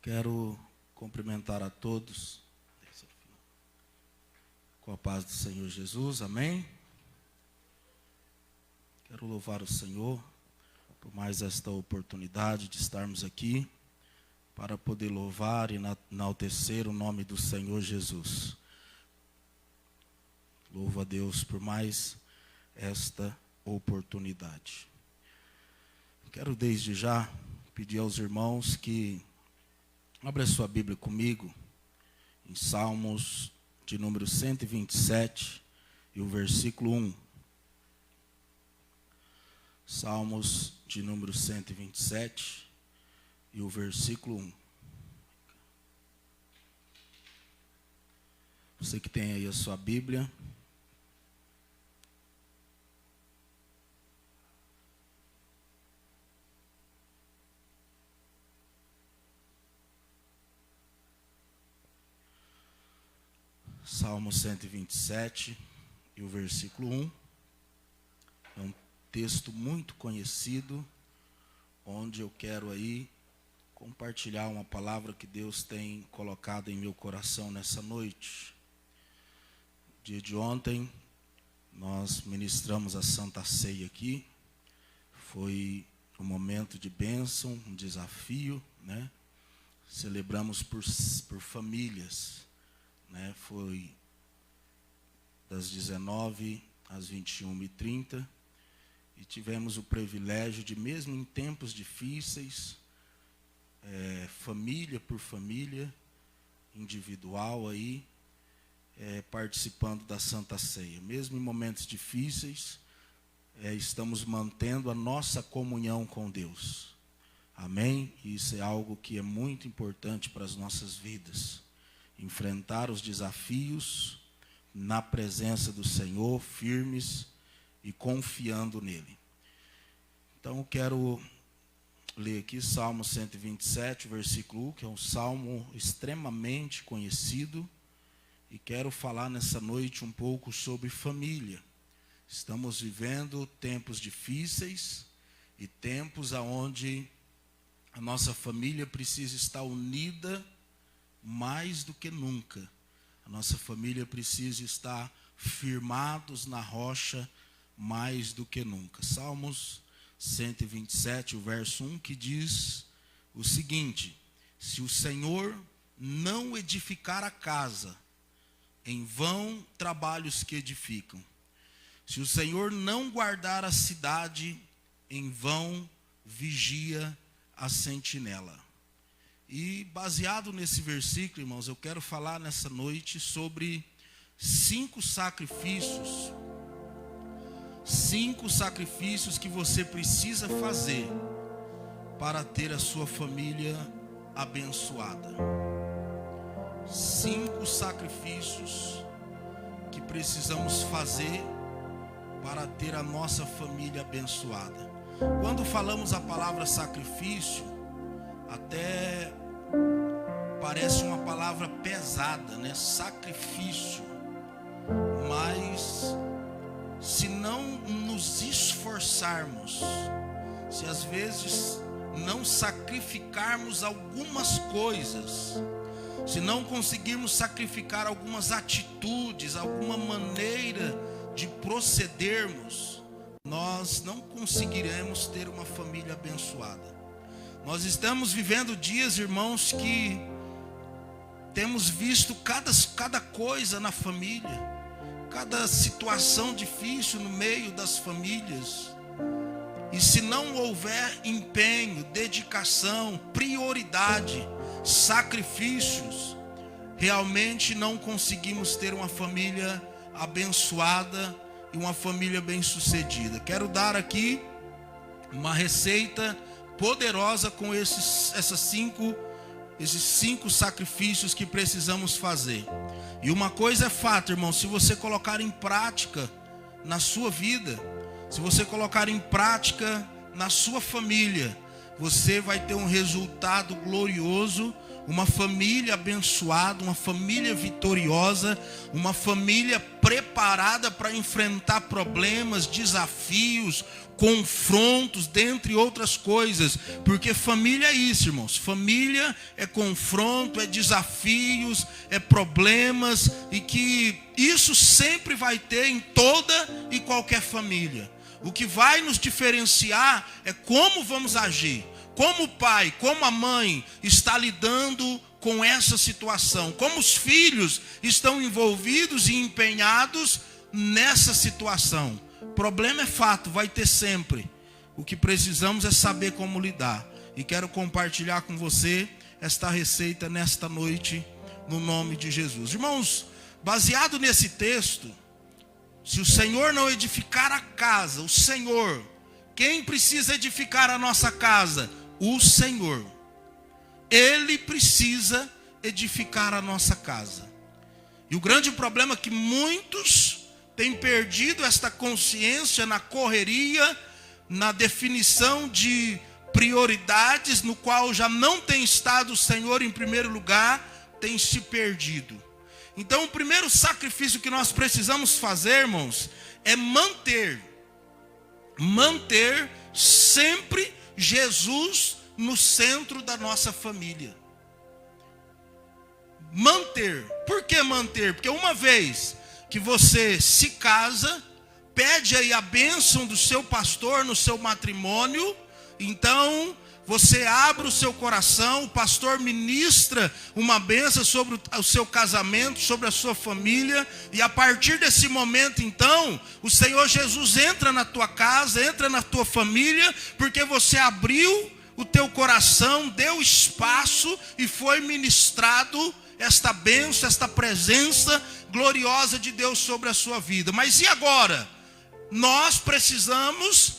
Quero cumprimentar a todos com a paz do Senhor Jesus, amém? Quero louvar o Senhor por mais esta oportunidade de estarmos aqui para poder louvar e enaltecer o nome do Senhor Jesus. Louvo a Deus por mais esta oportunidade. Quero desde já pedir aos irmãos que abra sua Bíblia comigo em Salmos de número 127 e o versículo 1. Salmos de número 127 e o versículo 1. Você que tem aí a sua Bíblia, Salmo 127 e o versículo 1, é um texto muito conhecido, onde eu quero aí compartilhar uma palavra que Deus tem colocado em meu coração nessa noite. Dia de ontem, nós ministramos a Santa Ceia aqui, foi um momento de bênção, um desafio, né? Celebramos por famílias. Foi das 19 às 21h30 e tivemos o privilégio de, mesmo em tempos difíceis, família por família, individual aí, participando da Santa Ceia. Mesmo em momentos difíceis, estamos mantendo a nossa comunhão com Deus. Amém? E isso é algo que é muito importante para as nossas vidas. Enfrentar os desafios na presença do Senhor, firmes e confiando nele. Então eu quero ler aqui Salmo 127, versículo 1, que é um salmo extremamente conhecido, e quero falar nessa noite um pouco sobre família. Estamos vivendo tempos difíceis e tempos onde a nossa família precisa estar unida mais do que nunca. A nossa família precisa estar firmados na rocha mais do que nunca. Salmos 127, o verso 1, que diz o seguinte: se o Senhor não edificar a casa, em vão trabalhos que edificam. Se o Senhor não guardar a cidade, em vão vigia a sentinela. E baseado nesse versículo, irmãos, eu quero falar nessa noite sobre 5 sacrifícios. 5 sacrifícios que você precisa fazer para ter a sua família abençoada. 5 sacrifícios que precisamos fazer para ter a nossa família abençoada. Quando falamos a palavra sacrifício, até parece uma palavra pesada, né? Sacrifício. Mas se não nos esforçarmos, se às vezes não sacrificarmos algumas coisas, se não conseguirmos sacrificar algumas atitudes, alguma maneira de procedermos, nós não conseguiremos ter uma família abençoada. Nós estamos vivendo dias, irmãos, que temos visto cada coisa na família, cada situação difícil no meio das famílias. E se não houver empenho, dedicação, prioridade, sacrifícios, realmente não conseguimos ter uma família abençoada e uma família bem-sucedida. Quero dar aqui uma receita poderosa com esses 5 sacrifícios que precisamos fazer. E uma coisa é fato, irmão: se você colocar em prática na sua vida, se você colocar em prática na sua família, você vai ter um resultado glorioso, uma família abençoada, uma família vitoriosa, uma família preparada para enfrentar problemas, desafios, confrontos, dentre outras coisas. Porque família é isso, irmãos. Família é confronto, é desafios, é problemas, e que isso sempre vai ter em toda e qualquer família. O que vai nos diferenciar é como vamos agir, como o pai, como a mãe está lidando com essa situação, como os filhos estão envolvidos e empenhados nessa situação. Problema é fato, vai ter sempre. O que precisamos é saber como lidar. E quero compartilhar com você esta receita nesta noite, no nome de Jesus. Irmãos, baseado nesse texto, se o Senhor não edificar a casa, o Senhor, quem precisa edificar a nossa casa? O Senhor. Ele precisa edificar a nossa casa. E o grande problema é que muitos têm perdido esta consciência na correria, na definição de prioridades, no qual já não tem estado o Senhor em primeiro lugar, tem se perdido. Então o primeiro sacrifício que nós precisamos fazer, irmãos, é manter sempre Jesus no centro da nossa família. Manter. Por que manter? Porque uma vez que você se casa, pede aí a bênção do seu pastor no seu matrimônio, então você abre o seu coração, o pastor ministra uma bênção sobre o seu casamento, sobre a sua família, e a partir desse momento então, o Senhor Jesus entra na tua casa, entra na tua família, porque você abriu o teu coração, deu espaço e foi ministrado esta bênção, esta presença gloriosa de Deus sobre a sua vida. Mas e agora? Nós precisamos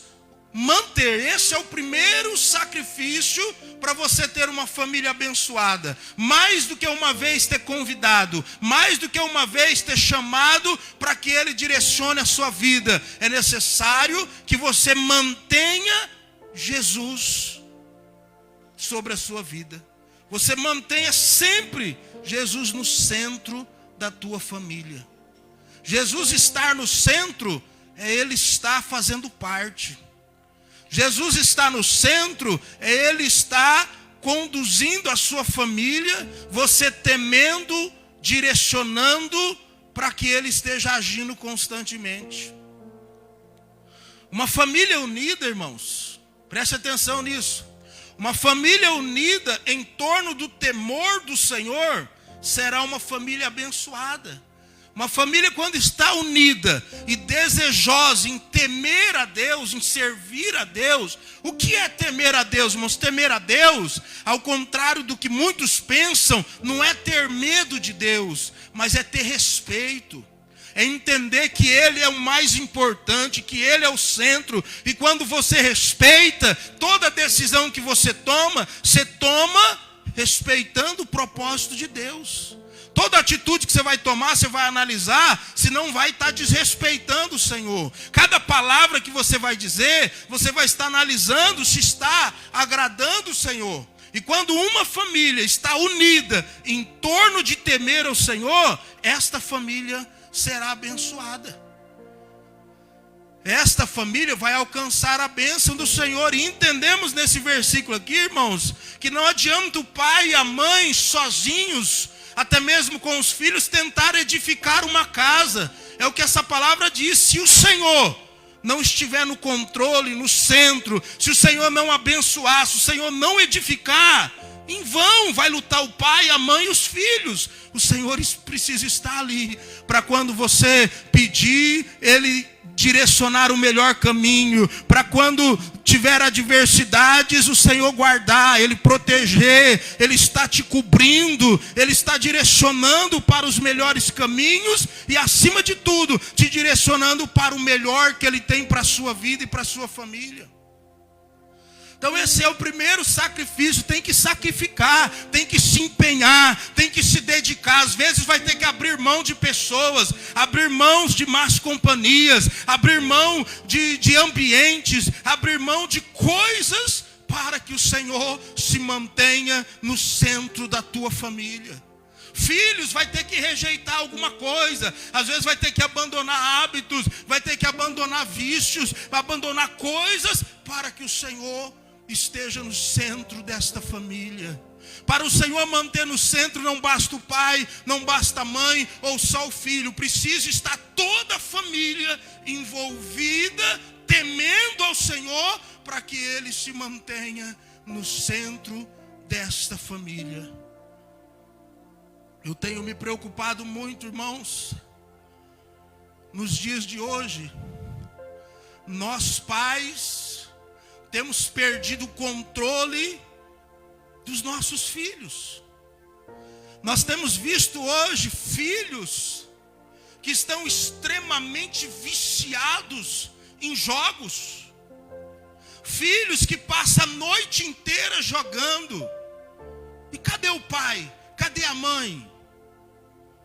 manter. Esse é o primeiro sacrifício para você ter uma família abençoada. Mais do que uma vez ter convidado, mais do que uma vez ter chamado para que Ele direcione a sua vida, é necessário que você mantenha Jesus sobre a sua vida. Você mantenha sempre Jesus no centro da tua família. Jesus estar no centro é Ele estar fazendo parte. Jesus está no centro é Ele estar conduzindo a sua família, você temendo, direcionando para que Ele esteja agindo constantemente. Uma família unida, irmãos, preste atenção nisso. Uma família unida em torno do temor do Senhor será uma família abençoada. Uma família, quando está unida e desejosa em temer a Deus, em servir a Deus. O que é temer a Deus, irmãos? Temer a Deus, ao contrário do que muitos pensam, não é ter medo de Deus, mas é ter respeito. É entender que Ele é o mais importante, que Ele é o centro. E quando você respeita, toda decisão que você toma respeitando o propósito de Deus. Toda atitude que você vai tomar, você vai analisar, se não vai estar desrespeitando o Senhor. Cada palavra que você vai dizer, você vai estar analisando se está agradando o Senhor. E quando uma família está unida em torno de temer ao Senhor, esta família será abençoada. Esta família vai alcançar a bênção do Senhor. E entendemos nesse versículo aqui, irmãos, que não adianta o pai e a mãe sozinhos, até mesmo com os filhos, tentar edificar uma casa. É o que essa palavra diz. Se o Senhor não estiver no controle, no centro, se o Senhor não abençoar, se o Senhor não edificar, em vão vai lutar o pai, a mãe e os filhos. O Senhor precisa estar ali, para quando você pedir, Ele direcionar o melhor caminho, para quando tiver adversidades, o Senhor guardar, Ele proteger, Ele está te cobrindo, Ele está direcionando para os melhores caminhos e, acima de tudo, te direcionando para o melhor que Ele tem para a sua vida e para a sua família. Então esse é o primeiro sacrifício, tem que sacrificar, tem que se empenhar, tem que se dedicar. Às vezes vai ter que abrir mão de pessoas, abrir mão de más companhias, abrir mão de ambientes, abrir mão de coisas para que o Senhor se mantenha no centro da tua família. Filhos vai ter que rejeitar alguma coisa, às vezes vai ter que abandonar hábitos, vai ter que abandonar vícios, abandonar coisas, para que o Senhor esteja no centro desta família. Para o Senhor manter no centro, não basta o pai, não basta a mãe ou só o filho. Precisa estar toda a família envolvida, temendo ao Senhor, para que Ele se mantenha no centro desta família. Eu tenho me preocupado muito, irmãos, nos dias de hoje. Nós pais temos perdido o controle dos nossos filhos. Nós temos visto hoje filhos que estão extremamente viciados em jogos. Filhos que passam a noite inteira jogando. E cadê o pai? Cadê a mãe?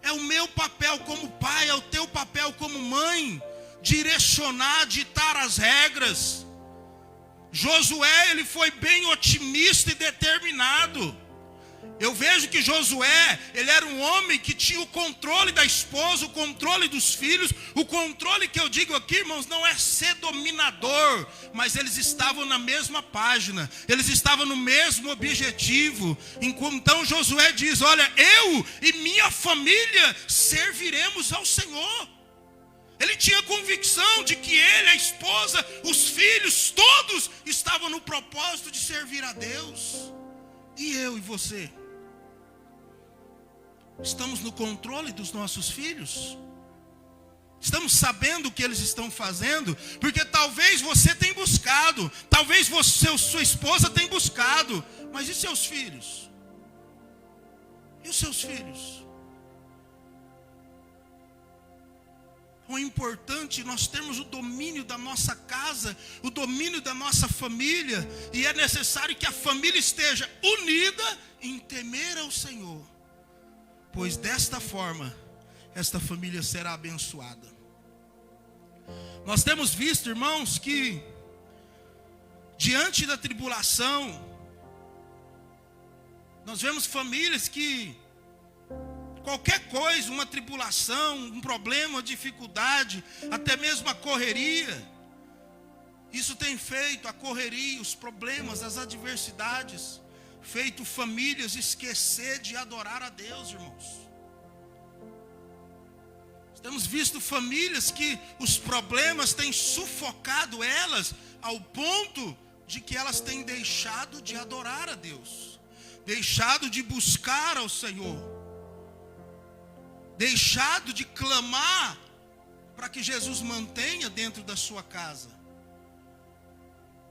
É o meu papel como pai, é o teu papel como mãe, direcionar, ditar as regras. Josué, ele foi bem otimista e determinado. Eu vejo que Josué, ele era um homem que tinha o controle da esposa, o controle dos filhos. O controle que eu digo aqui, irmãos, não é ser dominador, mas eles estavam na mesma página, eles estavam no mesmo objetivo. Então Josué diz: olha, eu e minha família serviremos ao Senhor. Ele tinha convicção de que ele, a esposa, os filhos, todos estavam no propósito de servir a Deus. E eu e você? Estamos no controle dos nossos filhos? Estamos sabendo o que eles estão fazendo? Porque talvez você tenha buscado, talvez você, sua esposa tenha buscado, mas e seus filhos? E os seus filhos? É importante nós termos o domínio da nossa casa, o domínio da nossa família, e é necessário que a família esteja unida em temer ao Senhor, pois desta forma esta família será abençoada. Nós temos visto, irmãos, que diante da tribulação, nós vemos famílias que qualquer coisa, uma tribulação, um problema, uma dificuldade, até mesmo a correria, isso tem feito a correria, os problemas, as adversidades, feito famílias esquecer de adorar a Deus, irmãos. Temos visto famílias que os problemas têm sufocado elas, ao ponto de que elas têm deixado de adorar a Deus, deixado de buscar ao Senhor, deixado de clamar para que Jesus mantenha dentro da sua casa.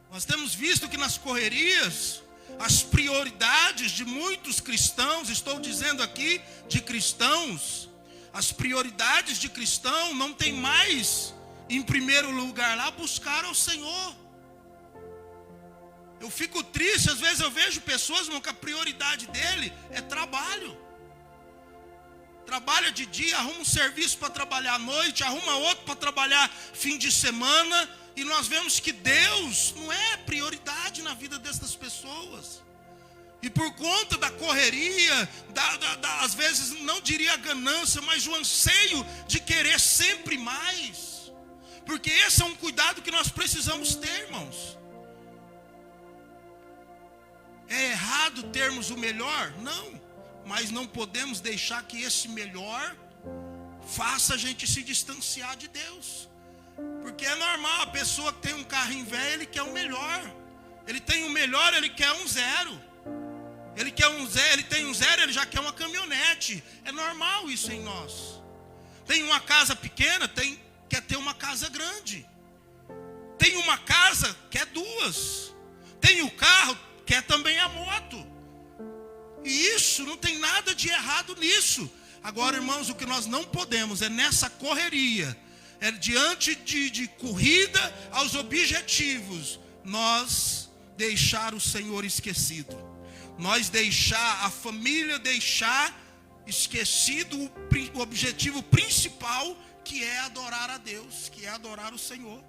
Nós temos visto que nas correrias, as prioridades de muitos cristãos, estou dizendo aqui de cristãos, as prioridades de cristão não tem mais em primeiro lugar lá buscar ao Senhor. Eu fico triste, às vezes eu vejo pessoas, irmão, que a prioridade dele é trabalho. Trabalha de dia, arruma um serviço para trabalhar à noite, arruma outro para trabalhar fim de semana, e nós vemos que Deus não é prioridade na vida dessas pessoas. E por conta da correria, às vezes não diria ganância, mas o anseio de querer sempre mais. Porque esse é um cuidado que nós precisamos ter, irmãos. É errado termos o melhor? Não. Mas não podemos deixar que esse melhor faça a gente se distanciar de Deus. Porque é normal, a pessoa que tem um carrinho velho, ele quer o melhor. Ele tem o melhor, ele quer um zero. Ele quer um zero, ele tem um zero, ele já quer uma caminhonete. É normal isso em nós. Tem uma casa pequena, quer ter uma casa grande. Tem uma casa, quer duas. Tem o carro, quer também a moto. E isso, não tem nada de errado nisso. Agora, irmãos, o que nós não podemos é nessa correria, é diante de corrida aos objetivos, nós deixar o Senhor esquecido. Nós deixar, a família deixar esquecido o objetivo principal, que é adorar a Deus, que é adorar o Senhor.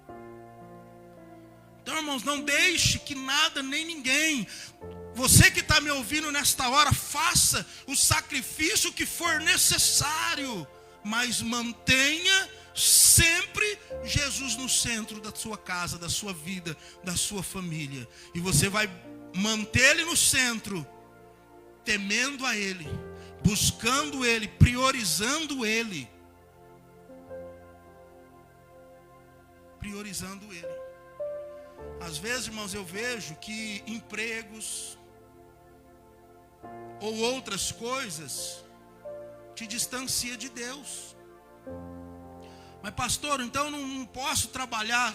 Então, irmãos, não deixe que nada nem ninguém Você que está me ouvindo nesta hora, faça o sacrifício que for necessário, mas mantenha sempre Jesus no centro da sua casa, da sua vida, da sua família. E você vai manter Ele no centro, temendo a Ele, buscando Ele, priorizando Ele. Priorizando Ele. Às vezes, irmãos, eu vejo que empregos ou outras coisas te distancia de Deus. Mas pastor, então não posso trabalhar.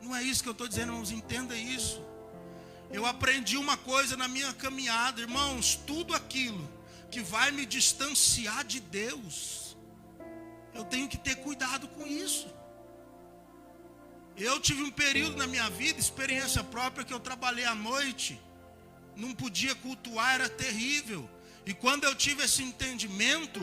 Não é isso que eu estou dizendo, irmãos, entenda isso. Eu aprendi uma coisa na minha caminhada, irmãos, tudo aquilo que vai me distanciar de Deus, eu tenho que ter cuidado com isso. Eu tive um período na minha vida, experiência própria, que eu trabalhei à noite, não podia cultuar, era terrível. E quando eu tive esse entendimento,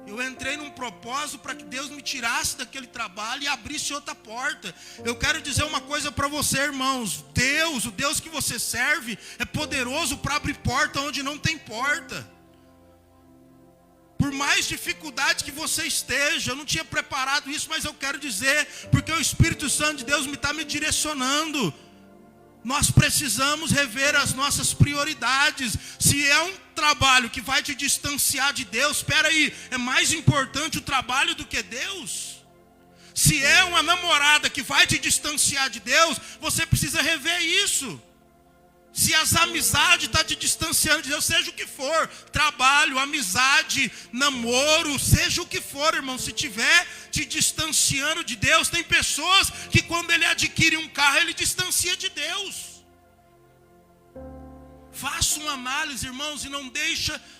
eu entrei num propósito para que Deus me tirasse daquele trabalho e abrisse outra porta. Eu quero dizer uma coisa para você, irmãos. Deus, o Deus que você serve, é poderoso para abrir porta onde não tem porta. Por mais dificuldade que você esteja, eu não tinha preparado isso, mas eu quero dizer, porque o Espírito Santo de Deus está me direcionando. Nós precisamos rever as nossas prioridades. Se é um trabalho que vai te distanciar de Deus, espera aí, é mais importante o trabalho do que Deus? Se é uma namorada que vai te distanciar de Deus, você precisa rever isso. Se as amizades estão te distanciando de Deus, seja o que for, trabalho, amizade, namoro, seja o que for, irmão, se tiver te distanciando de Deus, tem pessoas que quando ele adquire um carro, ele distancia de Deus. Faça uma análise, irmãos, e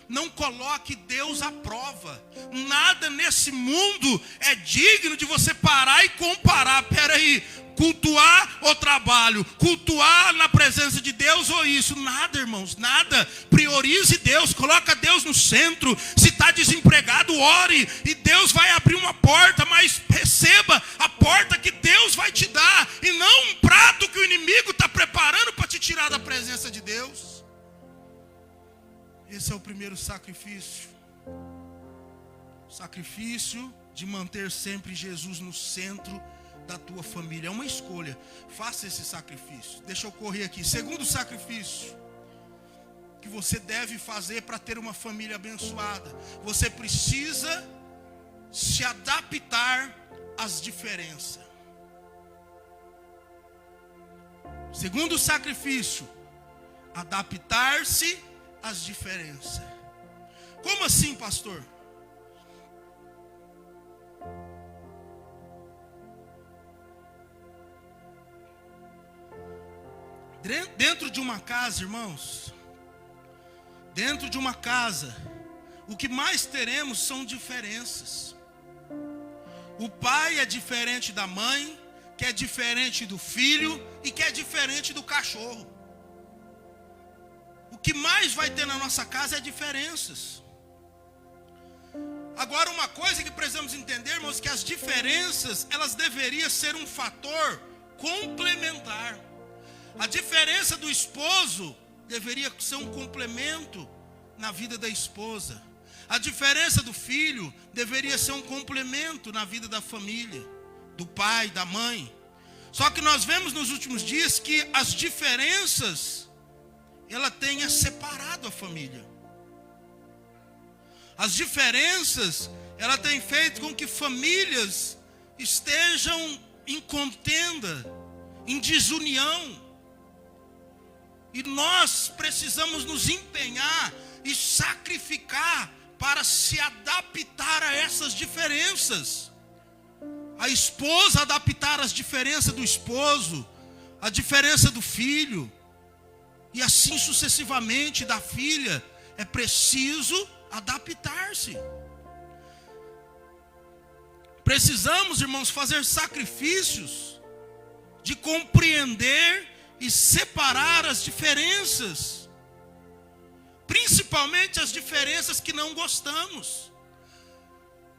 não coloque Deus à prova. Nada nesse mundo é digno de você parar e comparar. Peraí, cultuar ou trabalho? Cultuar na presença de Deus ou isso? Nada, irmãos, nada. Priorize Deus, coloca Deus no centro. Se está desempregado, ore, e Deus vai abrir uma porta, mas receba a porta que Deus vai te dar, e não um prato que o inimigo está preparando para te tirar da presença de Deus. Esse é o primeiro sacrifício. Sacrifício de manter sempre Jesus no centro da tua família. É uma escolha. Faça esse sacrifício. Deixa eu correr aqui. Segundo sacrifício que você deve fazer para ter uma família abençoada. Você precisa se adaptar às diferenças. Segundo sacrifício, adaptar-se às diferenças. Como assim, pastor? Dentro de uma casa, irmãos, dentro de uma casa, o que mais teremos são diferenças. O pai é diferente da mãe, que é diferente do filho e que é diferente do cachorro. O que mais vai ter na nossa casa é diferenças. Agora, uma coisa que precisamos entender, irmãos, que as diferenças, elas deveriam ser um fator complementar. A diferença do esposo deveria ser um complemento na vida da esposa. A diferença do filho deveria ser um complemento na vida da família, do pai, da mãe. Só que nós vemos nos últimos dias que as diferenças, ela tenha separado a família. As diferenças, ela tem feito com que famílias estejam em contenda, em desunião. E nós precisamos nos empenhar e sacrificar para se adaptar a essas diferenças. A esposa adaptar as diferenças do esposo, a diferença do filho, e assim sucessivamente da filha. É preciso adaptar-se. Precisamos, irmãos, fazer sacrifícios de compreender e separar as diferenças, principalmente as diferenças que não gostamos.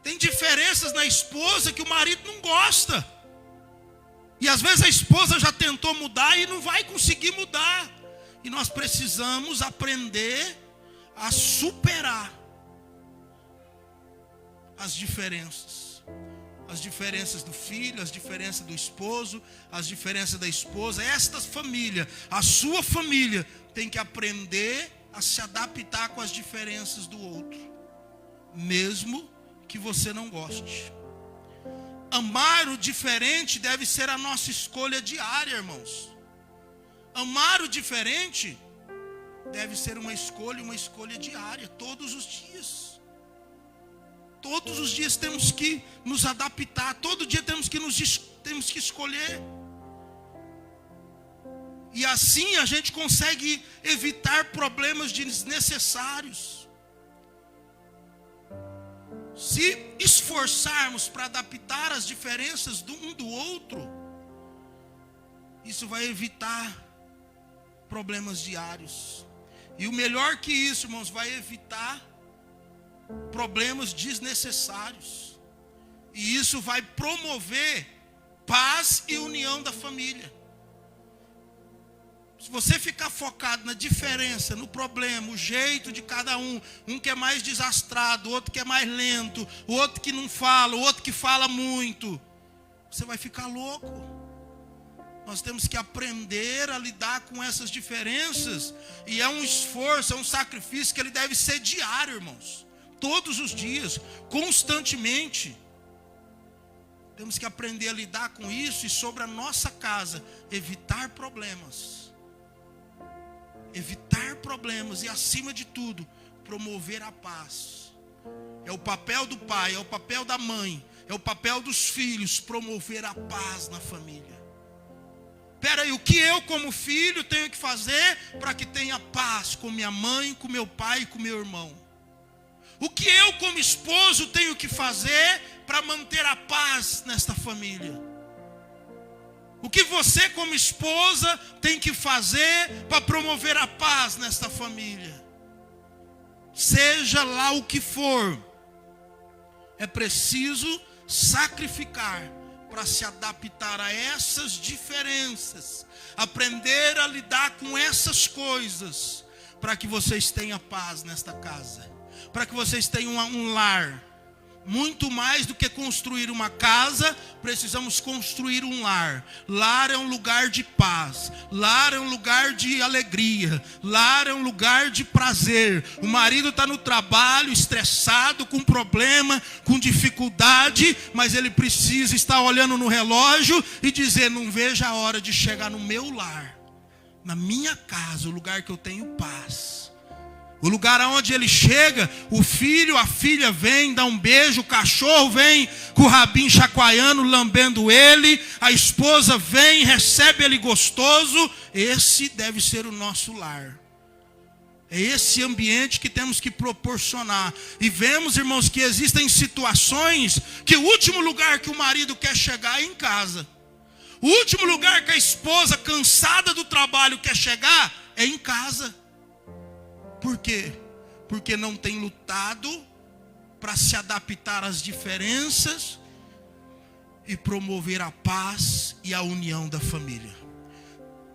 Tem diferenças na esposa que o marido não gosta, e às vezes a esposa já tentou mudar e não vai conseguir mudar. E nós precisamos aprender a superar as diferenças. As diferenças do filho, as diferenças do esposo, as diferenças da esposa. Esta família, a sua família, tem que aprender a se adaptar com as diferenças do outro, mesmo que você não goste. Amar o diferente deve ser a nossa escolha diária, irmãos. Amar o diferente deve ser uma escolha diária, todos os dias. Todos os dias temos que nos adaptar, todo dia temos que escolher. E assim a gente consegue evitar problemas desnecessários. Se esforçarmos para adaptar as diferenças do um do outro, isso vai evitar problemas diários. E o melhor que isso, irmãos, vai evitar problemas desnecessários. E isso vai promover paz e união da família. Se você ficar focado na diferença, no problema, o jeito de cada um que é mais desastrado, o outro que é mais lento, o outro que não fala, o outro que fala muito, você vai ficar louco. Nós temos que aprender a lidar com essas diferenças, e é um esforço, é um sacrifício que ele deve ser diário, irmãos. Todos os dias, constantemente. Temos que aprender a lidar com isso e sobre a nossa casa, evitar problemas. Evitar problemas e, acima de tudo, promover a paz. É o papel do pai, é o papel da mãe, é o papel dos filhos, promover a paz na família. Espera aí, o que eu como filho tenho que fazer para que tenha paz com minha mãe, com meu pai e com meu irmão? O que eu como esposo tenho que fazer para manter a paz nesta família? O que você como esposa tem que fazer para promover a paz nesta família? Seja lá o que for, é preciso sacrificar para se adaptar a essas diferenças, aprender a lidar com essas coisas, para que vocês tenham paz nesta casa, para que vocês tenham um lar. Muito mais do que construir uma casa, precisamos construir um lar. Lar é um lugar de paz, lar é um lugar de alegria, lar é um lugar de prazer. O marido está no trabalho, estressado, com problema, com dificuldade, mas ele precisa estar olhando no relógio e dizer: não vejo a hora de chegar no meu lar, na minha casa, o lugar que eu tenho paz. O lugar aonde ele chega, o filho, a filha vem, dá um beijo, o cachorro vem com o rabinho chacoalhando, lambendo ele, a esposa vem, recebe ele gostoso. Esse deve ser o nosso lar. É esse ambiente que temos que proporcionar. E vemos, irmãos, que existem situações que o último lugar que o marido quer chegar é em casa. O último lugar que a esposa, cansada do trabalho, quer chegar é em casa. Por quê? Porque não tem lutado para se adaptar às diferenças e promover a paz e a união da família.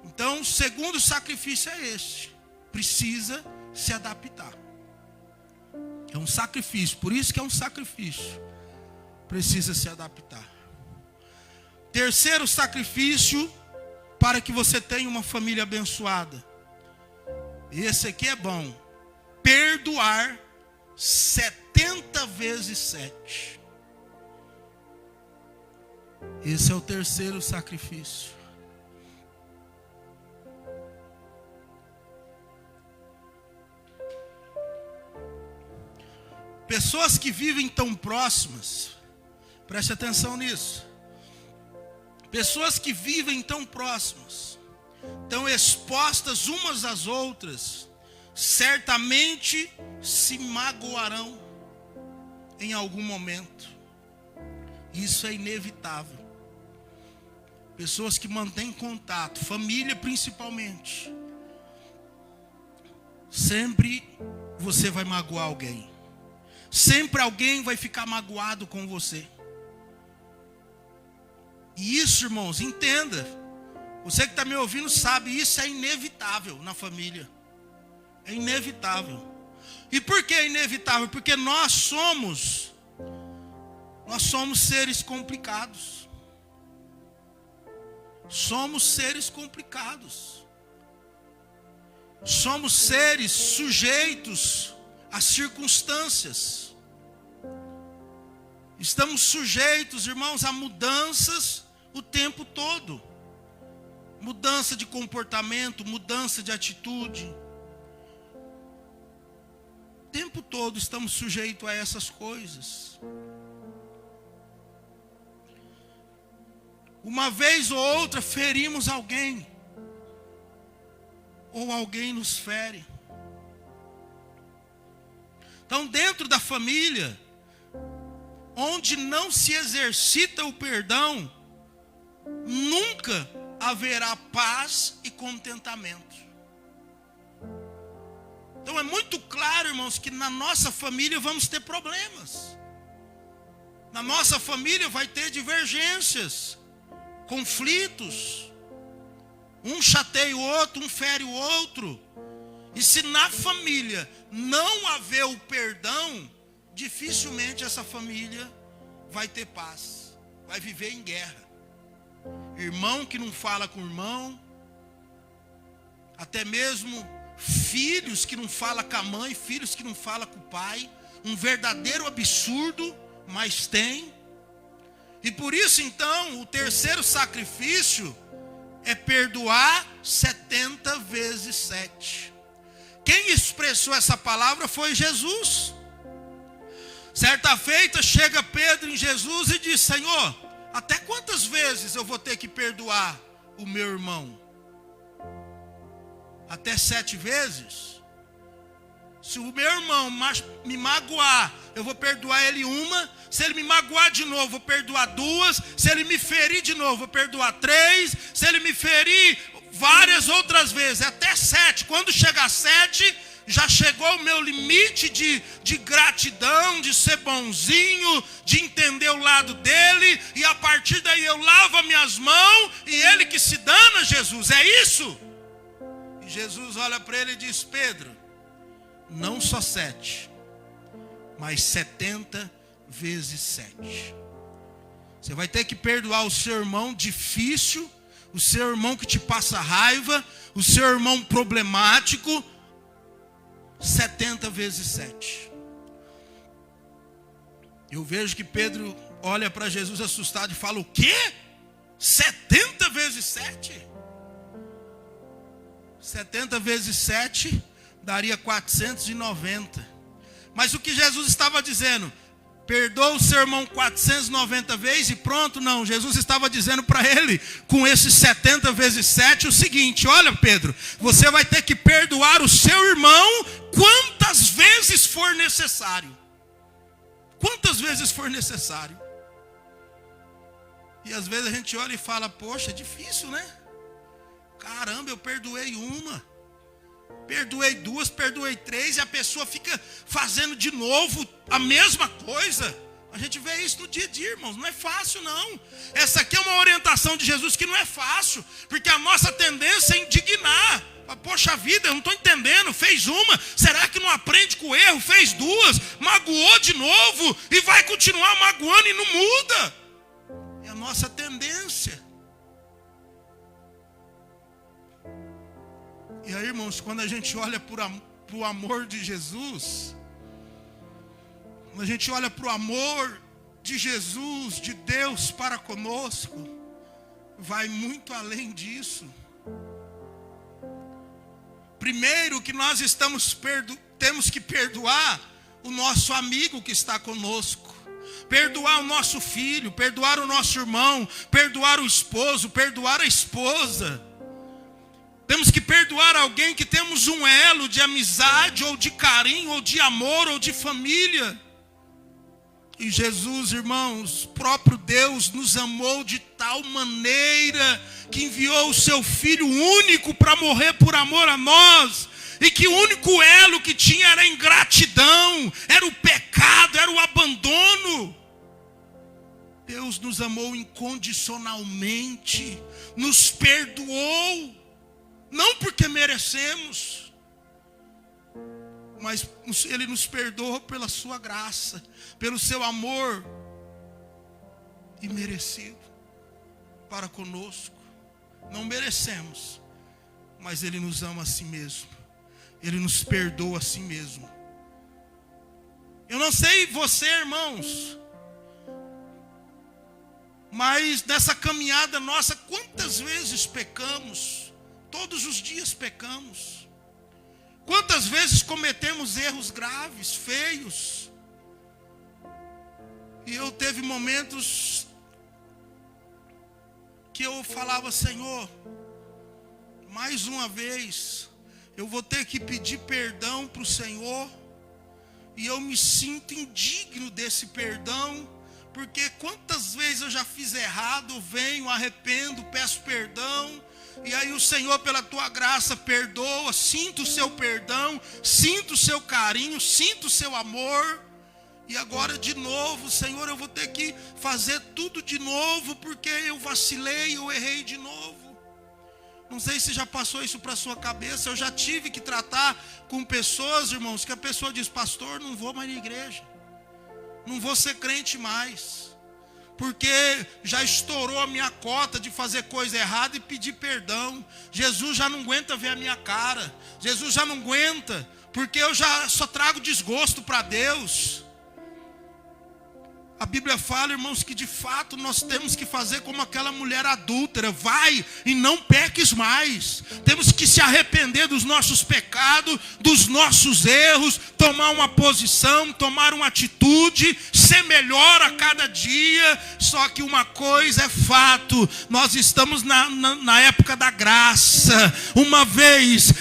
Então, o segundo sacrifício é este: precisa se adaptar. É um sacrifício, por isso que é um sacrifício. Precisa se adaptar. Terceiro sacrifício para que você tenha uma família abençoada. Esse aqui é bom. Perdoar 70 vezes 7. Esse é o terceiro sacrifício. Pessoas que vivem tão próximas, preste atenção nisso. Pessoas que vivem tão próximas, tão expostas umas às outras, certamente se magoarão em algum momento. Isso é inevitável. Pessoas que mantêm contato, família principalmente, sempre você vai magoar alguém. Sempre alguém vai ficar magoado com você. E isso, irmãos, entenda. Você que está me ouvindo sabe, isso é inevitável na família. É inevitável. E por que é inevitável? Porque nós somos seres complicados. Somos seres complicados. Somos seres sujeitos a circunstâncias. Estamos sujeitos, irmãos, a mudanças o tempo todo. Mudança de comportamento, mudança de atitude. O tempo todo estamos sujeitos a essas coisas. Uma vez ou outra ferimos alguém, ou alguém nos fere. Então, dentro da família, onde não se exercita o perdão, nunca haverá paz e contentamento. Então é muito claro, irmãos, que na nossa família vamos ter problemas. Na nossa família vai ter divergências, conflitos. Um chateia o outro, um fere o outro. E se na família não haver o perdão, dificilmente essa família vai ter paz. Vai viver em guerra. Irmão que não fala com o irmão. Até mesmo filhos que não falam com a mãe, filhos que não falam com o pai. Um verdadeiro absurdo, mas tem. E por isso então, o terceiro sacrifício é perdoar 70 vezes 7. Quem expressou essa palavra foi Jesus. Certa feita chega Pedro em Jesus e diz: Senhor, até quantas vezes eu vou ter que perdoar o meu irmão? Até 7 vezes? Se o meu irmão me magoar, eu vou perdoar ele uma. Se ele me magoar de novo, vou perdoar 2. Se ele me ferir de novo, vou perdoar 3. Se ele me ferir várias outras vezes, até 7. Quando chegar 7, já chegou o meu limite de gratidão, de ser bonzinho, de entender o lado dele. E a partir daí eu lavo as minhas mãos e ele que se dana, Jesus. É isso? E Jesus olha para ele e diz: Pedro, não só 7, mas 70 vezes 7. Você vai ter que perdoar o seu irmão difícil, o seu irmão que te passa raiva, o seu irmão problemático, 70 vezes 7. Eu vejo que Pedro olha para Jesus assustado e fala: o quê? 70 vezes 7? 70 vezes 7 daria 490. Mas o que Jesus estava dizendo? Perdoa o seu irmão 490 vezes e pronto? Não, Jesus estava dizendo para ele, com esses 70 vezes 7, o seguinte: olha, Pedro, você vai ter que perdoar o seu irmão quantas vezes for necessário. Quantas vezes for necessário. E às vezes a gente olha e fala: poxa, é difícil, né? Caramba, eu perdoei uma, perdoei 2, perdoei 3, e a pessoa fica fazendo de novo a mesma coisa. A gente vê isso no dia a dia, irmãos. Não é fácil, não. Essa aqui é uma orientação de Jesus que não é fácil, porque a nossa tendência é indignar. Poxa vida, eu não estou entendendo. Fez uma, será que não aprende com o erro? Fez 2, magoou de novo e vai continuar magoando e não muda. É a nossa tendência. E aí, irmãos, quando a gente olha para o amor de Jesus, quando a gente olha para o amor de Jesus, de Deus para conosco, vai muito além disso. Primeiro que nós temos que perdoar o nosso amigo que está conosco, perdoar o nosso filho, perdoar o nosso irmão, perdoar o esposo, perdoar a esposa. Temos que perdoar alguém que temos um elo de amizade, ou de carinho, ou de amor, ou de família. E Jesus, irmãos, próprio Deus nos amou de tal maneira que enviou o seu Filho único para morrer por amor a nós. E que o único elo que tinha era a ingratidão, era o pecado, era o abandono. Deus nos nos amou incondicionalmente, nos perdoou, não porque merecemos, mas Ele nos perdoou pela sua graça, pelo seu amor imerecido para conosco. Não merecemos, mas Ele nos ama a si mesmo, Ele nos perdoa a si mesmo. Eu não sei você, irmãos, mas nessa caminhada nossa, quantas vezes pecamos? Todos os dias pecamos. Quantas vezes cometemos erros graves, feios? E eu teve momentos que eu falava: Senhor, mais uma vez, eu vou ter que pedir perdão para o Senhor. E eu me sinto indigno desse perdão, porque quantas vezes eu já fiz errado, venho, arrependo, peço perdão, e aí o Senhor, pela tua graça, perdoa, sinto o seu perdão, sinto o seu carinho, sinto o seu amor, e agora de novo, Senhor, eu vou ter que fazer tudo de novo, porque eu vacilei, eu errei de novo. Não sei se já passou isso para a sua cabeça. Eu já tive que tratar com pessoas, irmãos, que a pessoa diz: pastor, não vou mais na igreja, não vou ser crente mais, porque já estourou a minha cota de fazer coisa errada e pedir perdão. Jesus já não aguenta ver a minha cara, Jesus já não aguenta, porque eu já só trago desgosto para Deus. A Bíblia fala, irmãos, que de fato nós temos que fazer como aquela mulher adúltera: vai e não peques mais. Temos que se arrepender dos nossos pecados, dos nossos erros, tomar uma posição, tomar uma atitude, ser melhor a cada dia. Só que uma coisa é fato: nós estamos na época da graça. Uma vez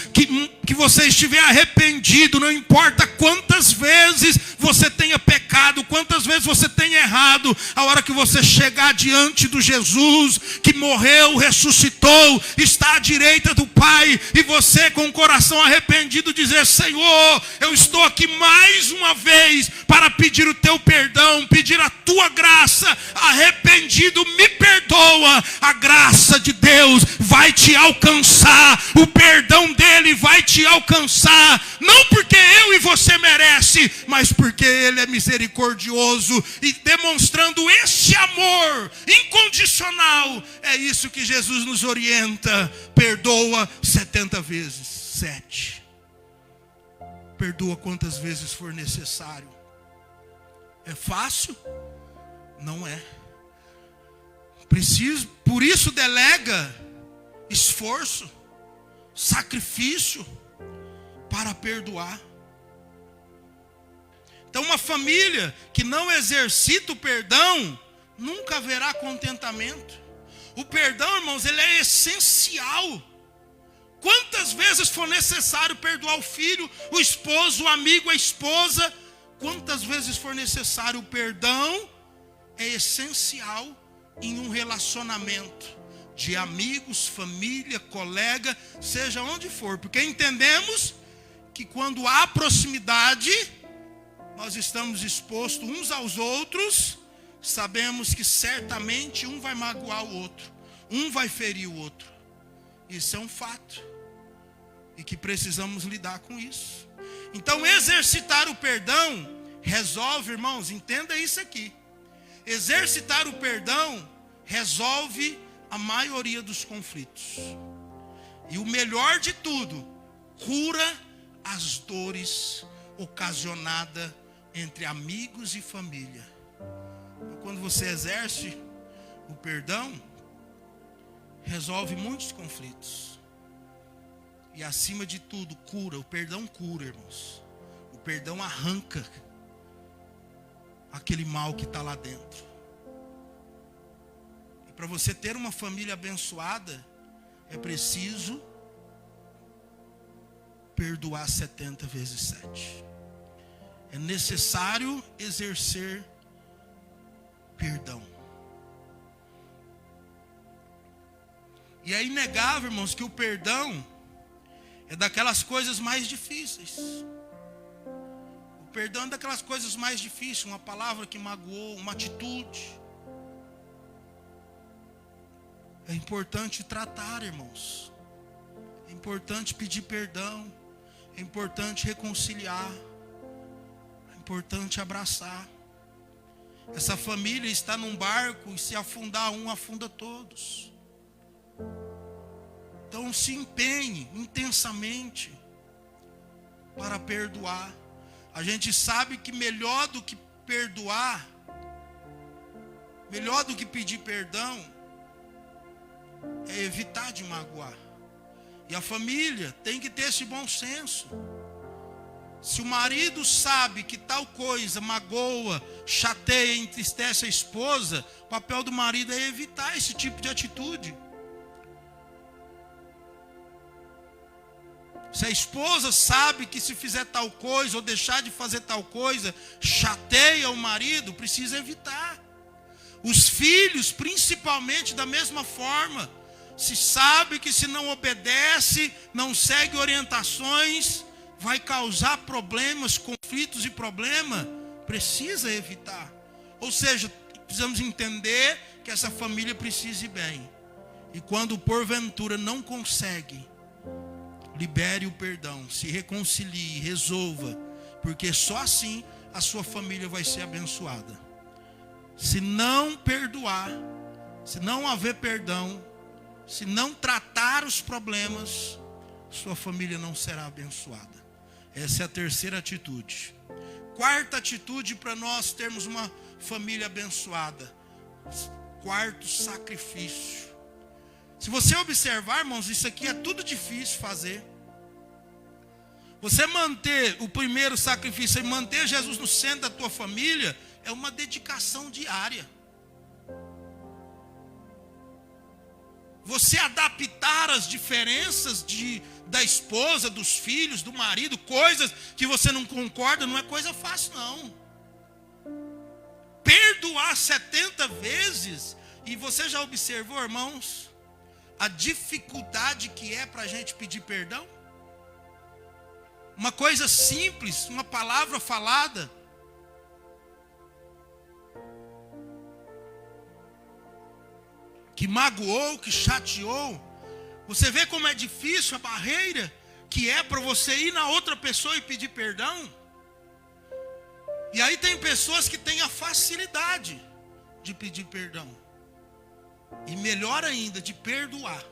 que você estiver arrependido, não importa quantas vezes você tenha pecado, quantas vezes você tenha errado, a hora que você chegar diante do Jesus que morreu, ressuscitou, está à direita do Pai, e você com o coração arrependido dizer: Senhor, eu estou aqui mais uma vez para pedir o teu perdão, pedir a tua graça, arrependido, me perdoa. A graça de Deus vai te alcançar, o perdão dele vai te alcançar, não porque eu e você merece, mas porque ele é misericordioso, e demonstrando esse amor incondicional, é isso que Jesus nos orienta: perdoa 70 vezes 7. Perdoa quantas vezes for necessário. É fácil? Não é. Por isso delega esforço, sacrifício para perdoar. Então, uma família que não exercita o perdão nunca haverá contentamento. O perdão, irmãos, ele é essencial. Quantas vezes for necessário perdoar o filho, o esposo, o amigo, a esposa, quantas vezes for necessário, o perdão é essencial em um relacionamento de amigos, família, colega, seja onde for, porque entendemos que quando há proximidade, nós estamos expostos uns aos outros, sabemos que certamente um vai magoar o outro, um vai ferir o outro. Isso é um fato, e que precisamos lidar com isso. Então, exercitar o perdão resolve, irmãos, entenda isso aqui: exercitar o perdão resolve a maioria dos conflitos, e o melhor de tudo, cura as dores ocasionadas entre amigos e família. Então, quando você exerce o perdão, resolve muitos conflitos, e acima de tudo cura. O perdão cura, irmãos. O perdão arranca aquele mal que está lá dentro. E para você ter uma família abençoada, é preciso perdoar 70 vezes 7. É necessário exercer perdão. E é inegável, irmãos, que o perdão é daquelas coisas mais difíceis. O perdão é daquelas coisas mais difíceis. Uma palavra que magoou, uma atitude. É importante tratar, irmãos. É importante pedir perdão. É importante reconciliar. É importante abraçar. Essa família está num barco e se afundar um, afunda todos. Então se empenhe intensamente para perdoar. A gente sabe que melhor do que perdoar, melhor do que pedir perdão, é evitar de magoar. E a família tem que ter esse bom senso. Se o marido sabe que tal coisa magoa, chateia, entristece a esposa, o papel do marido é evitar esse tipo de atitude. Se a esposa sabe que se fizer tal coisa ou deixar de fazer tal coisa, chateia o marido, precisa evitar. Os filhos, principalmente, da mesma forma. Se sabe que se não obedece, não segue orientações, vai causar problemas, conflitos e problema, precisa evitar. Ou seja, precisamos entender que essa família precisa ir bem. E quando porventura não consegue, libere o perdão, se reconcilie, resolva, porque só assim a sua família vai ser abençoada. Se não perdoar, se não haver perdão, se não tratar os problemas, sua família não será abençoada. Essa é a terceira atitude. Quarta atitude para nós termos uma família abençoada. Quarto, sacrifício. Se você observar, irmãos, isso aqui é tudo difícil fazer. Você manter o primeiro sacrifício e manter Jesus no centro da tua família é uma dedicação diária. Você adaptar as diferenças da esposa, dos filhos, do marido, coisas que você não concorda, não é coisa fácil não. Perdoar 70 vezes, e você já observou, irmãos, a dificuldade que é para a gente pedir perdão? Uma coisa simples, uma palavra falada. Que magoou, que chateou. Você vê como é difícil a barreira que é para você ir na outra pessoa e pedir perdão? E aí tem pessoas que têm a facilidade de pedir perdão. E melhor ainda, de perdoar.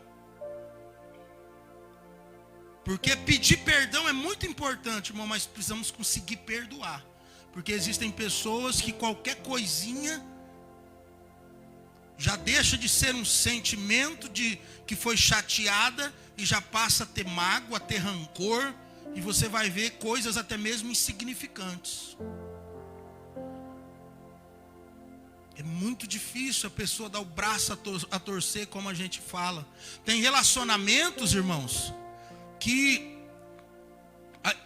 Porque pedir perdão é muito importante, irmão, mas precisamos conseguir perdoar. Porque existem pessoas que qualquer coisinha já deixa de ser um sentimento de que foi chateada e já passa a ter mágoa, a ter rancor, e você vai ver coisas até mesmo insignificantes. É muito difícil a pessoa dar o braço a torcer, como a gente fala. Tem relacionamentos, irmãos, que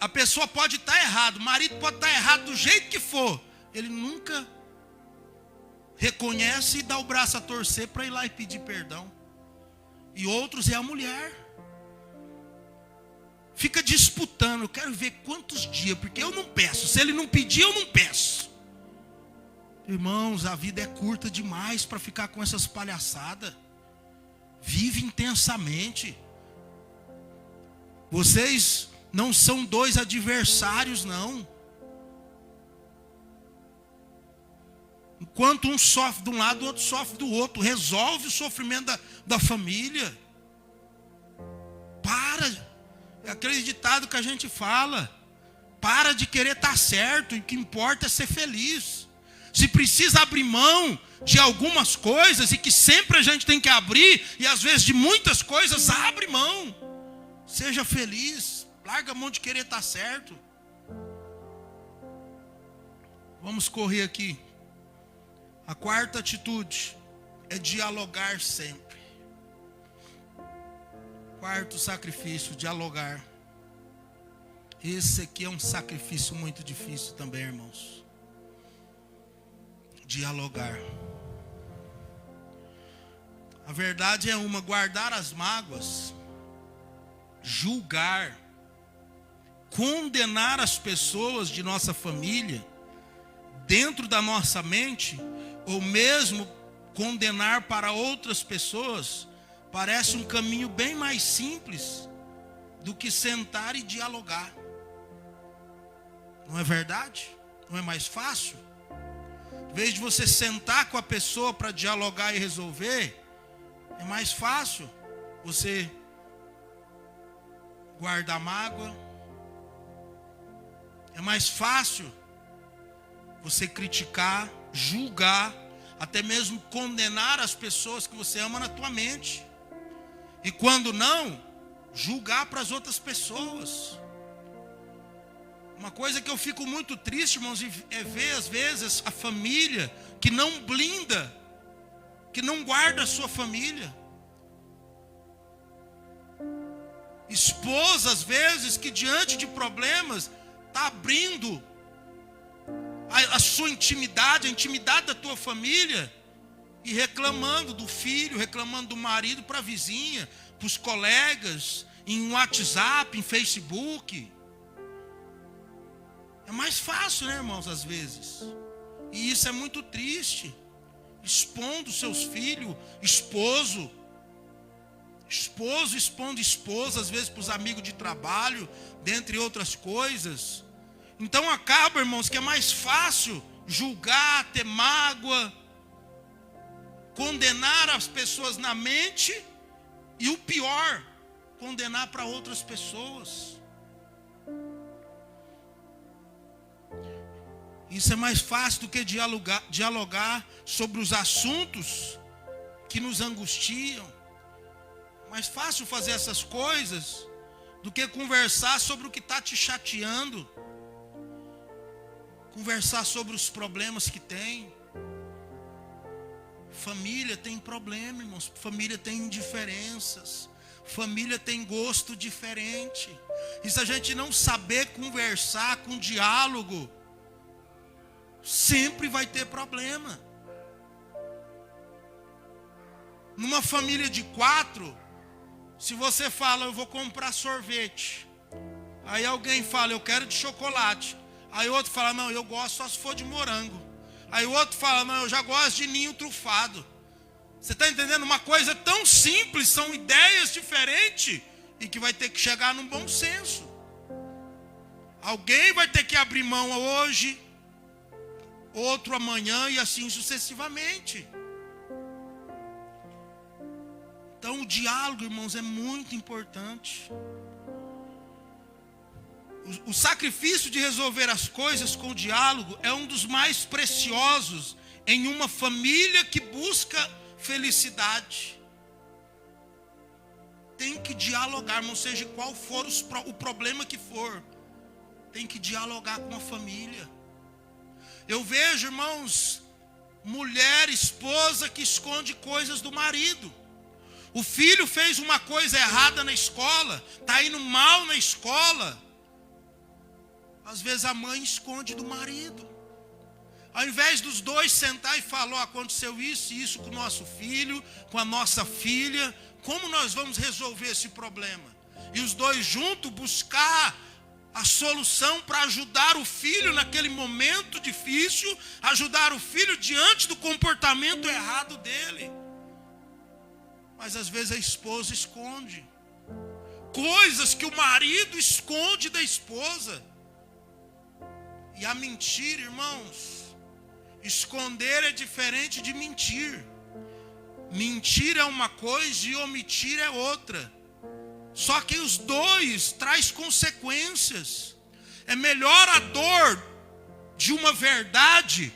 a pessoa pode estar errado, o marido pode estar errado do jeito que for, ele nunca reconhece e dá o braço a torcer para ir lá e pedir perdão. E outros é a mulher. Fica disputando, eu quero ver quantos dias, porque eu não peço, se ele não pedir eu não peço. Irmãos, a vida é curta demais para ficar com essas palhaçadas. Vive intensamente. Vocês não são dois adversários, não. Enquanto um sofre de um lado, o outro sofre do outro. Resolve o sofrimento da família. Para. É aquele ditado que a gente fala. Para de querer estar certo. E o que importa é ser feliz. Se precisa abrir mão de algumas coisas, e que sempre a gente tem que abrir, e às vezes de muitas coisas, abre mão. Seja feliz. Larga a mão de querer estar certo. Vamos correr aqui. A quarta atitude é dialogar sempre. Quarto sacrifício, dialogar. Esse aqui é um sacrifício muito difícil também, irmãos. Dialogar. A verdade é uma: guardar as mágoas, julgar, condenar as pessoas de nossa família dentro da nossa mente, ou mesmo condenar para outras pessoas, parece um caminho bem mais simples do que sentar e dialogar. Não é verdade? Não é mais fácil? Em vez de você sentar com a pessoa para dialogar e resolver, é mais fácil você guardar mágoa. É mais fácil você criticar, julgar, até mesmo condenar as pessoas que você ama na tua mente. E quando não, julgar para as outras pessoas. Uma coisa que eu fico muito triste, irmãos, é ver às vezes a família que não blinda, que não guarda a sua família. Esposa, às vezes, que diante de problemas está abrindo a sua intimidade, a intimidade da tua família, e reclamando do filho, reclamando do marido para a vizinha, para os colegas, em WhatsApp, em Facebook. É mais fácil, né, irmãos, às vezes. E isso é muito triste. Expondo seus filhos, esposo expondo esposa, às vezes para os amigos de trabalho, dentre outras coisas. Então acaba, irmãos, que é mais fácil julgar, ter mágoa, condenar as pessoas na mente, e o pior, condenar para outras pessoas. Isso é mais fácil do que dialogar sobre os assuntos que nos angustiam. Mais fácil fazer essas coisas do que conversar sobre o que está te chateando. Conversar sobre os problemas que tem. Família tem problema, irmãos. Família tem indiferenças. Família tem gosto diferente. E se a gente não saber conversar com diálogo, sempre vai ter problema. Numa família de 4, se você fala, eu vou comprar sorvete, aí alguém fala, eu quero de chocolate, aí o outro fala, não, eu gosto só se for de morango, aí o outro fala, não, eu já gosto de ninho trufado. Você está entendendo? Uma coisa tão simples, são ideias diferentes, e que vai ter que chegar num bom senso. Alguém vai ter que abrir mão hoje, outro amanhã, e assim sucessivamente. Então o diálogo, irmãos, é muito importante. O sacrifício de resolver as coisas com o diálogo é um dos mais preciosos em uma família que busca felicidade. Tem que dialogar, irmão, seja qual for o problema que for, tem que dialogar com a família. Eu vejo, irmãos, mulher, esposa que esconde coisas do marido. O filho fez uma coisa errada na escola, está indo mal na escola. Às vezes a mãe esconde do marido. Ao invés dos dois sentar e falar, oh, aconteceu isso e isso com o nosso filho, com a nossa filha, como nós vamos resolver esse problema? E os dois juntos buscar a solução para ajudar o filho naquele momento difícil, ajudar o filho diante do comportamento errado dele. Mas às vezes a esposa esconde coisas que o marido esconde da esposa. E a mentira, irmãos, esconder é diferente de mentir. Mentir é uma coisa e omitir é outra. Só que os dois traz consequências. É melhor a dor de uma verdade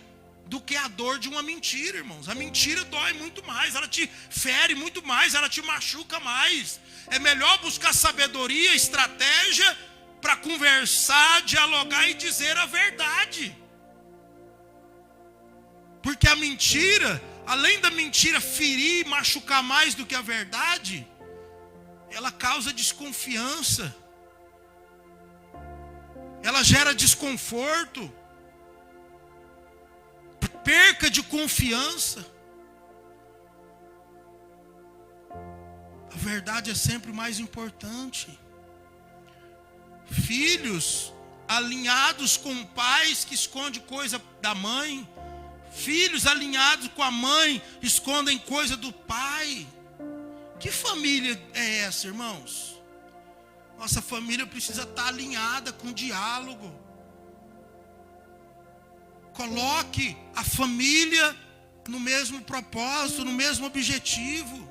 do que a dor de uma mentira, irmãos. A mentira dói muito mais, ela te fere muito mais, ela te machuca mais. É melhor buscar sabedoria, estratégia para conversar, dialogar e dizer a verdade. Porque a mentira, além da mentira ferir e machucar mais do que a verdade, ela causa desconfiança. Ela gera desconforto. Perca de confiança. A verdade é sempre mais importante. Filhos alinhados com pais que escondem coisa da mãe. Filhos alinhados com a mãe escondem coisa do pai. Que família é essa, irmãos? Nossa família precisa estar alinhada com diálogo. Coloque a família no mesmo propósito, no mesmo objetivo.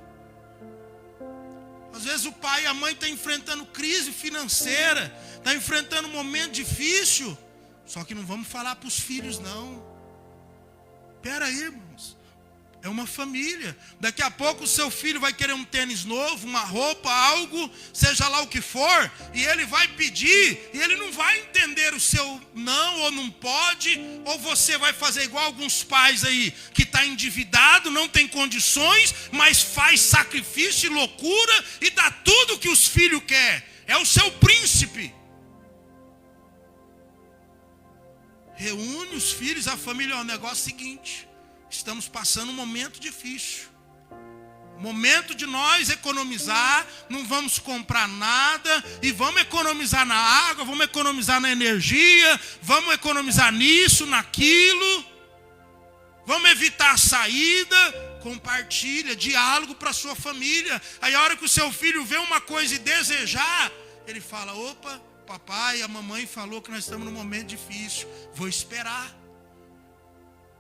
Às vezes o pai e a mãe estão enfrentando crise financeira, estão enfrentando um momento difícil, só que não vamos falar para os filhos, não. Espera aí, irmãos. É uma família. Daqui a pouco o seu filho vai querer um tênis novo, uma roupa, algo, seja lá o que for, e ele vai pedir, e ele não vai entender o seu não ou não pode, ou você vai fazer igual alguns pais aí, que está endividado, não tem condições, mas faz sacrifício e loucura, e dá tudo que os filhos querem. É o seu príncipe. Reúne os filhos, a família. É o negócio seguinte: estamos passando um momento difícil. Momento de nós economizar, não vamos comprar nada, e vamos economizar na água, vamos economizar na energia, vamos economizar nisso, naquilo, vamos evitar a saída. Compartilha, diálogo para a sua família. Aí a hora que o seu filho vê uma coisa e desejar, ele fala: opa, papai, a mamãe falou que nós estamos num momento difícil, vou esperar.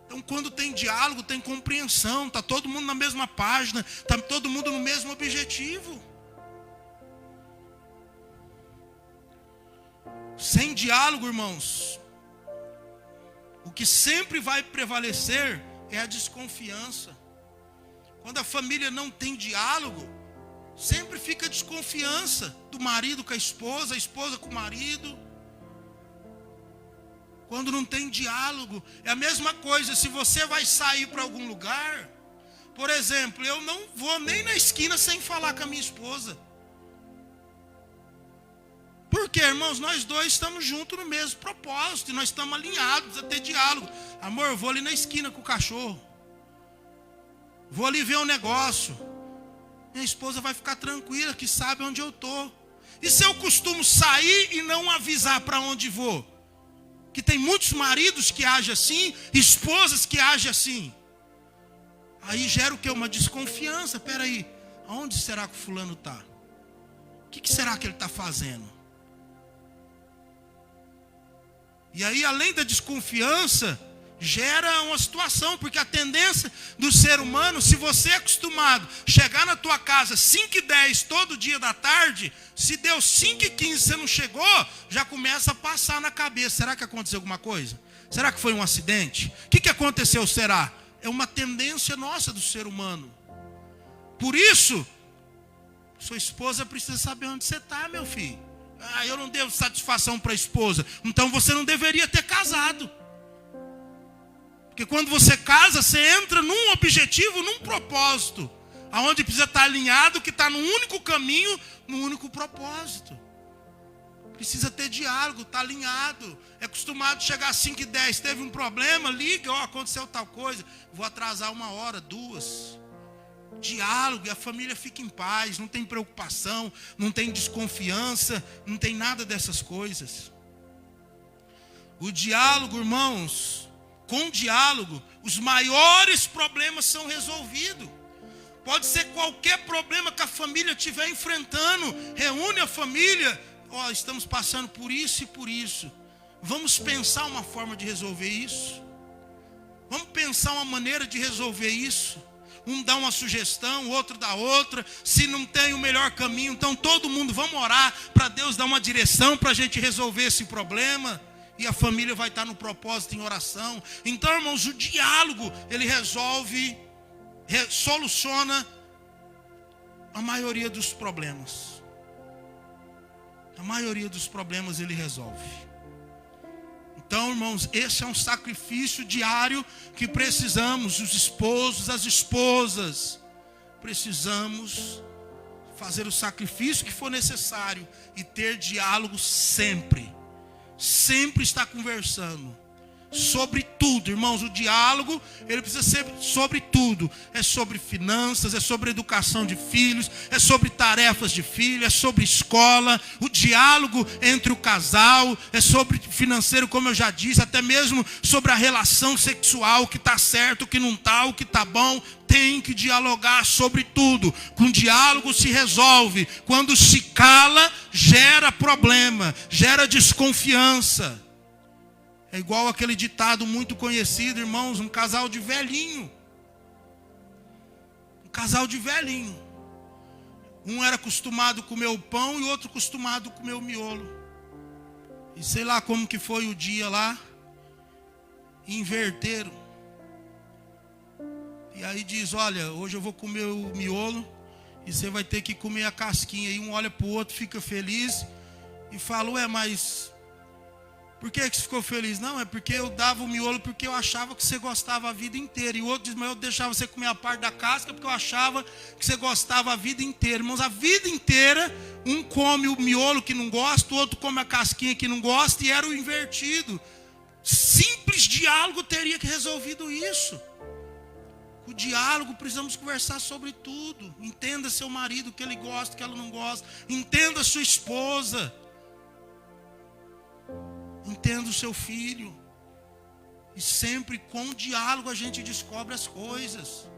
Então, quando tem diálogo, tem compreensão, está todo mundo na mesma página, está todo mundo no mesmo objetivo. Sem diálogo, irmãos, o que sempre vai prevalecer é a desconfiança. Quando a família não tem diálogo, sempre fica desconfiança do marido com a esposa com o marido. Quando não tem diálogo, é a mesma coisa. Se você vai sair para algum lugar, por exemplo, eu não vou nem na esquina sem falar com a minha esposa. Por quê, irmãos? Nós dois estamos juntos no mesmo propósito, e nós estamos alinhados a ter diálogo. Amor, eu vou ali na esquina com o cachorro, vou ali ver um negócio. Minha esposa vai ficar tranquila, que sabe onde eu estou. E se eu costumo sair e não avisar para onde vou? Que tem muitos maridos que agem assim, esposas que agem assim. Aí gera o quê? Uma desconfiança. Espera aí, aonde será que o fulano está? O que será que ele está fazendo? E aí, além da desconfiança, gera uma situação, porque a tendência do ser humano, se você é acostumado a chegar na tua casa 5h10 todo dia da tarde, se deu 5h15 você não chegou, já começa a passar na cabeça: será que aconteceu alguma coisa? Será que foi um acidente? O que aconteceu, será? É uma tendência nossa do ser humano. Por isso, sua esposa precisa saber onde você está, meu filho. Ah, eu não devo satisfação para a esposa. Então você não deveria ter casado. Porque quando você casa, você entra num objetivo, num propósito, aonde precisa estar alinhado, que está no único caminho, no único propósito. Precisa ter diálogo, está alinhado. É acostumado a chegar às 5h10, teve um problema, liga, aconteceu tal coisa, vou atrasar 1 hora, 2. Diálogo, e a família fica em paz, não tem preocupação, não tem desconfiança, não tem nada dessas coisas. O diálogo, irmãos, com diálogo, os maiores problemas são resolvidos. Pode ser qualquer problema que a família estiver enfrentando. Reúne a família. Estamos passando por isso e por isso. Vamos pensar uma forma de resolver isso. Vamos pensar uma maneira de resolver isso. Um dá uma sugestão, o outro dá outra. Se não tem o melhor caminho, então todo mundo, vamos orar para Deus dar uma direção para a gente resolver esse problema. E a família vai estar no propósito em oração. Então, irmãos, o diálogo, ele soluciona a maioria dos problemas. A maioria dos problemas ele resolve. Então, irmãos, esse é um sacrifício diário que precisamos, os esposos, as esposas, precisamos fazer o sacrifício que for necessário e ter diálogo sempre. Sempre está conversando, sobre tudo, irmãos. O diálogo, ele precisa ser sobre tudo. É sobre finanças, é sobre educação de filhos, é sobre tarefas de filho, é sobre escola. O diálogo entre o casal é sobre financeiro, como eu já disse, até mesmo sobre a relação sexual, o que está certo, o que não está, o que está bom. Tem que dialogar sobre tudo. Com diálogo se resolve. Quando se cala, gera problema, gera desconfiança. É igual aquele ditado muito conhecido, irmãos, um casal de velhinho. Um casal de velhinho. Um era acostumado a comer o pão e o outro acostumado a comer o miolo. E sei lá como que foi o dia lá, inverteram. E aí diz, olha, hoje eu vou comer o miolo e você vai ter que comer a casquinha. E um olha para o outro, fica feliz e fala, ué, mas por que você ficou feliz? Não, é porque eu dava o miolo porque eu achava que você gostava a vida inteira. E o outro diz, mas eu deixava você comer a parte da casca porque eu achava que você gostava a vida inteira. Irmãos, a vida inteira, um come o miolo que não gosta, o outro come a casquinha que não gosta, e era o invertido. Simples diálogo teria que resolvido isso. O diálogo, precisamos conversar sobre tudo. Entenda seu marido, o que ele gosta, o que ela não gosta. Entenda sua esposa. Entenda o seu filho. E sempre com diálogo a gente descobre as coisas.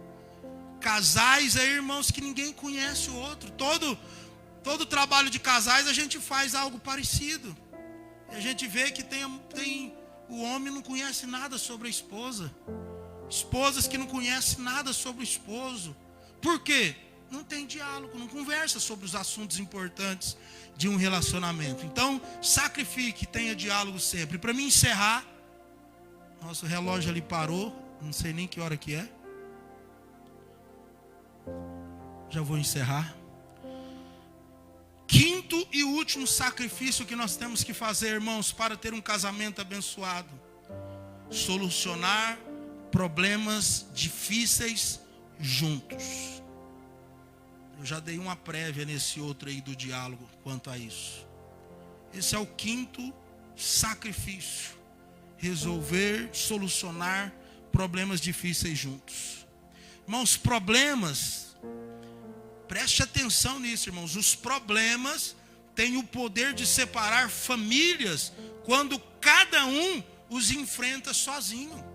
Casais aí, irmãos, que ninguém conhece o outro. Todo trabalho de casais a gente faz algo parecido. E a gente vê que o homem não conhece nada sobre a esposa. Esposas que não conhecem nada sobre o esposo. Por quê? Não tem diálogo, não conversa sobre os assuntos importantes de um relacionamento. Então, sacrifique, tenha diálogo sempre. Para mim encerrar, nosso relógio ali parou, não sei nem que hora que é. Já vou encerrar. Quinto e último sacrifício que nós temos que fazer, irmãos, para ter um casamento abençoado: solucionar problemas difíceis juntos. Eu já dei uma prévia nesse outro aí do diálogo quanto a isso. Esse é o quinto sacrifício: resolver, solucionar problemas difíceis juntos. Irmãos, problemas, preste atenção nisso, irmãos. Os problemas têm o poder de separar famílias quando cada um os enfrenta sozinho.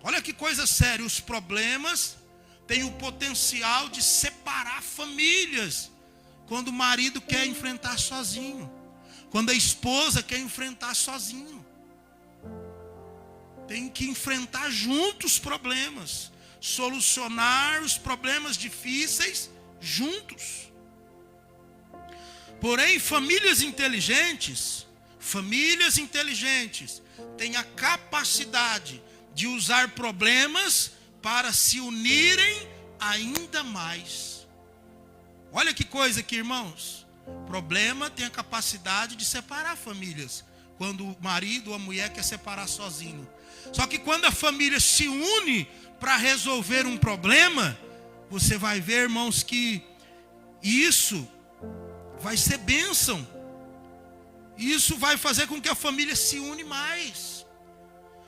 Olha que coisa séria, os problemas têm o potencial de separar famílias quando o marido quer enfrentar sozinho, quando a esposa quer enfrentar sozinho. Tem que enfrentar juntos os problemas, solucionar os problemas difíceis juntos. Porém, famílias inteligentes têm a capacidade de usar problemas para se unirem ainda mais. Olha que coisa aqui, irmãos. Problema tem a capacidade de separar famílias, quando o marido ou a mulher quer separar sozinho. Só que quando a família se une para resolver um problema, você vai ver, irmãos, que isso vai ser bênção. Isso vai fazer com que a família se une mais.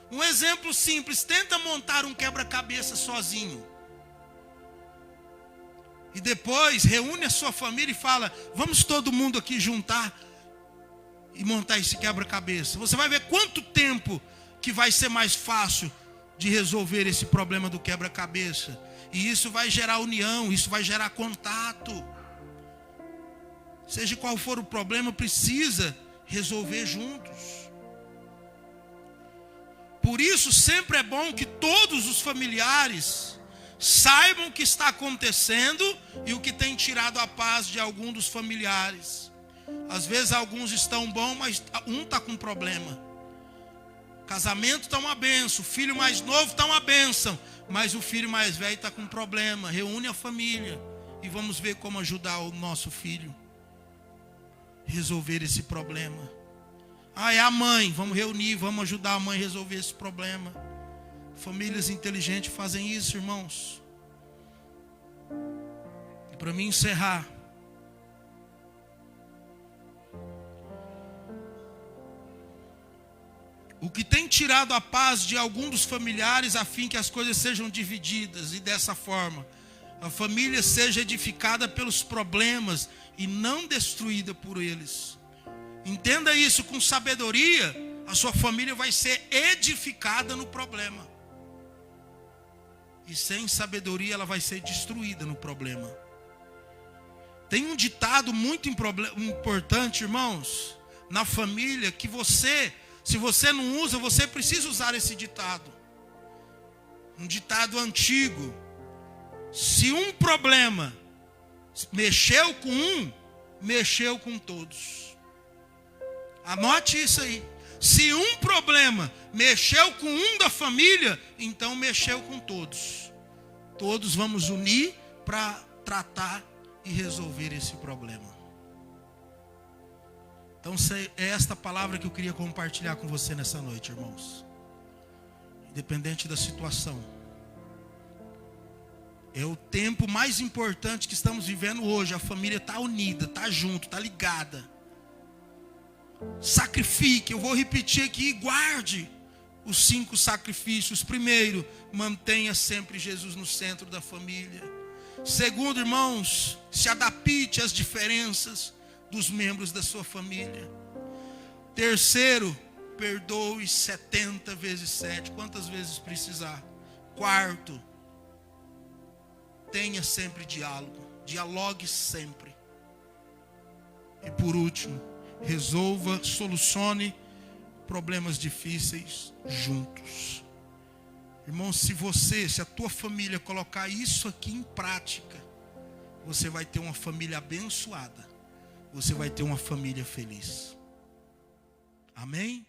Um exemplo simples: tenta montar um quebra-cabeça sozinho. E depois reúne a sua família e fala, vamos todo mundo aqui juntar e montar esse quebra-cabeça. Você vai ver quanto tempo que vai ser mais fácil de resolver esse problema do quebra-cabeça. E isso vai gerar união, isso vai gerar contato. Seja qual for o problema, precisa resolver juntos. Por isso, sempre é bom que todos os familiares saibam o que está acontecendo e o que tem tirado a paz de algum dos familiares. Às vezes alguns estão bons, mas um está com problema. Casamento está uma bênção, o filho mais novo está uma bênção, mas o filho mais velho está com problema. Reúne a família e vamos ver como ajudar o nosso filho a resolver esse problema. É a mãe, vamos reunir, vamos ajudar a mãe a resolver esse problema. Famílias inteligentes fazem isso, irmãos. E para mim encerrar, o que tem tirado a paz de algum dos familiares a fim que as coisas sejam divididas e dessa forma a família seja edificada pelos problemas e não destruída por eles. Entenda isso, com sabedoria, a sua família vai ser edificada no problema. E sem sabedoria ela vai ser destruída no problema. Tem um ditado muito importante, irmãos, na família, que se você não usa, você precisa usar esse ditado. Um ditado antigo. Se um problema mexeu com um, mexeu com todos. Anote isso aí. Se um problema mexeu com um da família, então mexeu com todos. Todos vamos unir para tratar e resolver esse problema. Então é esta palavra que eu queria compartilhar com você nessa noite, irmãos. Independente da situação. É o tempo mais importante que estamos vivendo hoje. A família está unida, está junto, está ligada. Sacrifique, eu vou repetir aqui, guarde os 5 sacrifícios. Primeiro, mantenha sempre Jesus no centro da família. Segundo, irmãos, se adapte às diferenças dos membros da sua família. Terceiro, perdoe 70 vezes 7, quantas vezes precisar. Quarto, tenha sempre diálogo, dialogue sempre. E por último, resolva, solucione problemas difíceis juntos. Irmão, se a tua família colocar isso aqui em prática, você vai ter uma família abençoada. Você vai ter uma família feliz. Amém?